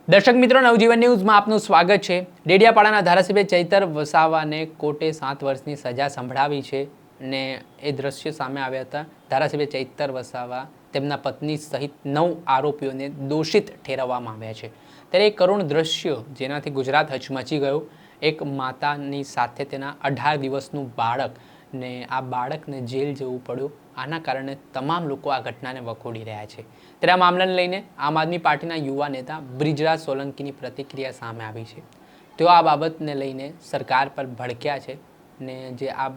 દર્શક મિત્રો, નવજીવન ન્યૂઝમાં આપનું સ્વાગત છે। ડેડિયાપાડાના ધારાસભ્ય ચૈતર વસાવાને કોર્ટે 7 વર્ષની સજા સંભળાવી છે અને એ દ્રશ્ય સામે આવ્યા હતા। ધારાસભ્ય ચૈતર વસાવા તેમના પત્ની સહિત 9 આરોપીઓને દોષિત ઠેરવવામાં આવ્યા છે। ત્યારે એક કરુણ દ્રશ્ય જેનાથી ગુજરાત હચમચી ગયું। એક માતાની સાથે તેના 18 દિવસનું બાળક ને આ બાળકને જેલ જવું પડ્યું। આના કારણે તમામ લોકો આ ઘટનાને વખોડી રહ્યા છે। ત્યારે આ મામલાને લઈને આમ આદમી પાર્ટીના યુવા નેતા બ્રિજરાજ સોલંકીની પ્રતિક્રિયા સામે આવી છે। તેઓ આ બાબતને લઈને સરકાર પર ભડક્યા છે ને જે આ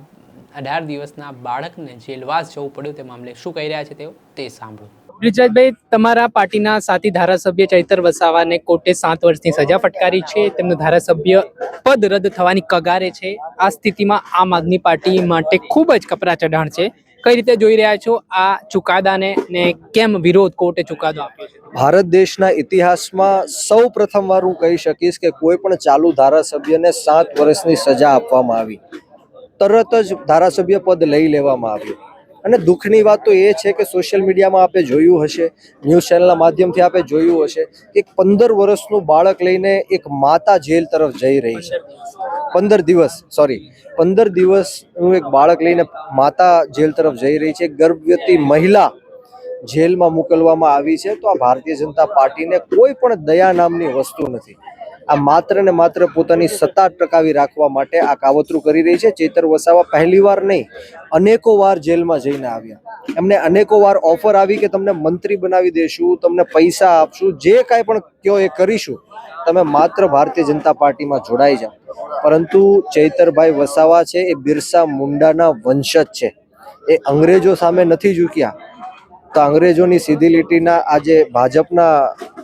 18 દિવસના બાળકને જેલવાસ જવું પડ્યું તે મામલે શું કહી રહ્યા છે તેઓ તે સાંભળો। બ્રિજરાજભાઈ, તમારા પાર્ટીના સાથી ધારાસભ્ય ચૈતર વસાવાને કોર્ટે 7 વર્ષની સજા ફટકારી છે। તેમનું ધારાસભ્ય પદ રદ થવાની કગારે છે। આ સ્થિતિમાં આમ આદમી પાર્ટી માટે ખૂબ જ કપરા ચઢાણ છે। કઈ રીતે જોઈ રહ્યા છો આ ચુકાદાને ને કેમ વિરોધ કોર્ટે ચુકાદો આપ્યો છે? ભારત દેશના ઇતિહાસમાં સૌ પ્રથમવાર હું કહી શકીશ કે કોઈ પણ ચાલુ ધારાસભ્યને 7 વર્ષની સજા આપવામાં આવી, તરત જ ધારાસભ્ય પદ લઈ લેવામાં આવ્યું। અને દુઃખની વાત તો એ છે કે સોશિયલ મીડિયામાં આપે જોયું હશે, ન્યૂઝ ચેનલના માધ્યમથી આપે જોયું હશે કે 15 વર્ષનું બાળક લઈને એક માતા જેલ તરફ જઈ રહી છે। 15 દિવસનું એક બાળક લઈને માતા જેલ તરફ જઈ રહી છે। ગર્ભવતી મહિલા જેલમાં મોકલવામાં આવી છે। તો આ ભારતીય જનતા પાર્ટીને કોઈ પણ દયા નામની વસ્તુ નથી। આ માત્ર ને માત્ર પોતાની સત્તા ટકાવી રાખવા માટે આ કાવતરું કરી રહી છે। ચૈતર વસાવા પહેલીવાર નહીં, અનેકો વાર જેલમાં જઈને આવ્યા। એમને અનેકો વાર ઓફર આવી કે તમને મંત્રી બનાવી દેશું, તમને પૈસા આપશું, જે કાંઈ પણ કયો એ કરીશું, તમે માત્ર ભારતીય જનતા પાર્ટીમાં જોડાઈ જાઓ। પરંતુ ચૈતરભાઈ વસાવા છે એ બિરસા મુંડાના વંશજ છે। એ અંગ્રેજો સામે નથી ઝૂક્યા, તો અંગ્રેજોની સીધી લીટીના આજે ભાજપના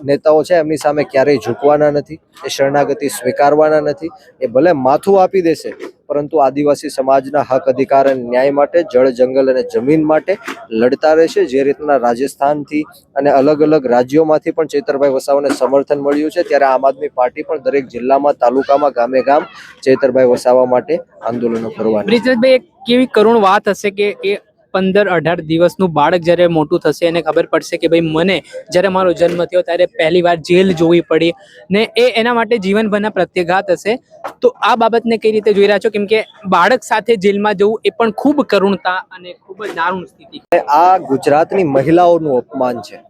નેતાઓ છે એમની સામે ક્યારેય ઝૂકવાના નથી। એ શરણાગતિ સ્વીકારવાના નથી। એ ભલે માથું આપી દેશે, પરંતુ આદિવાસી સમાજના હક અધિકાર અને ન્યાય માટે, જળ જંગલ અને જમીન માટે લડતા રહેશે। જે રીતના રાજસ્થાનથી અને અલગ અલગ રાજ્યોમાંથી પણ ચૈતરભાઈ વસાવાને સમર્થન મળ્યું છે, ત્યારે આમ આદમી પાર્ટી પણ દરેક જિલ્લામાં, તાલુકામાં, ગામે ગામ ચૈતરભાઈ વસાવા માટે આંદોલનો કરવાની। બ્રિજરાજભાઈ, એક કેવી કરુણ વાત હશે કે એ 15-18 દિવસનું બાળક જ્યારે મોટું થશે એને ખબર પડશે કે ભાઈ મને જ્યારે મારો જન્મ થયો ત્યારે પહેલી વાર જેલ જોવી પડી ને એના માટે જીવનભરના પ્રત્યાઘાત હશે। તો આ બાબતને કઈ રીતે જોઈ રહ્યા છો? કેમ કે બાળક સાથે જેલમાં જવું એ પણ ખૂબ કરુણતા અને ખૂબ જ દારૂણ સ્થિતિ। આ ગુજરાતની મહિલાઓનું અપમાન છે।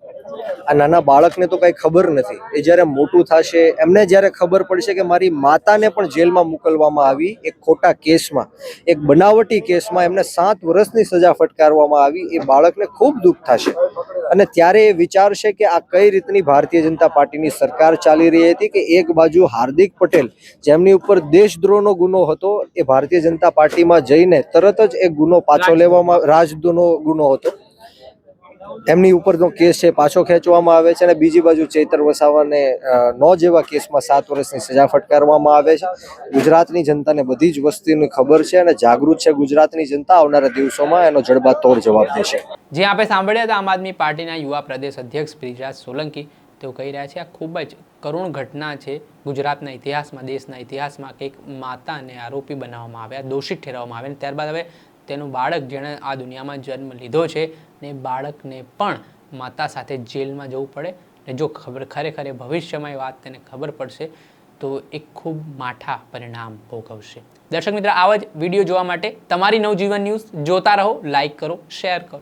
આ નાના બાળકને તો કઈ ખબર નથી। એ જ્યારે મોટું થશે, એમને જ્યારે ખબર પડશે કે મારી માતાને પણ જેલમાં મોકલવામાં આવી એક ખોટા કેસમાં, એક બનાવટી કેસમાં એમને 7 વર્ષની સજા ફટકારવામાં આવી, એ બાળકને ખૂબ દુઃખ થશે। અને ત્યારે એ વિચારશે કે આ કઈ રીતની ભારતીય જનતા પાર્ટીની સરકાર ચાલી રહી હતી કે એક બાજુ હાર્દિક પટેલ, જેમની ઉપર દેશદ્રોહનો ગુનો હતો, એ ભારતીય જનતા પાર્ટીમાં જઈને તરત જ એ ગુનો પાછો લેવામાં, રાજદ્રોહનો ગુનો હતો, એમની ઉપરનો કેસ છે પાછો ખેંચવામાં આવે છે। અને બીજી બાજુ ચૈતર વસાવાને 9 જેવા કેસમાં 7 વર્ષની સજા ફટકારવામાં આવે છે। ગુજરાતની જનતાને બધી જ વસ્તુની ખબર છે અને જાગૃત છે ગુજરાતની જનતા। આવનારા દિવસોમાં એનો જડબાતોડ જવાબ દેશે। જે આપણે સાંભળ્યા હતા આમ આદમી પાર્ટીના યુવા પ્રદેશ અધ્યક્ષ બ્રિજરાજ સોલંકી, તેઓ કહી રહ્યા છે આ ખૂબ જ કરુણ ઘટના છે ગુજરાતના ઇતિહાસમાં, દેશના ઇતિહાસમાં કે એક માતાને આરોપી બનાવવામાં આવ્યા, દોષિત ઠેરવવામાં આવ્યા, ત્યારબાદ હવે તેનું બાળક જેણે આ દુનિયામાં જન્મ લીધો છે ને બાળકને પણ માતા સાથે જેલમાં જવું પડે ને જો ખરેખર ભવિષ્યમાં એ વાત તેને ખબર પડશે તો એક ખૂબ માઠા પરિણામ ભોગવશે। દર્શક મિત્રો, આવા જ વિડીયો જોવા માટે તમારી નવજીવન ન્યૂઝ જોતા રહો, લાઈક કરો, શેર કરો।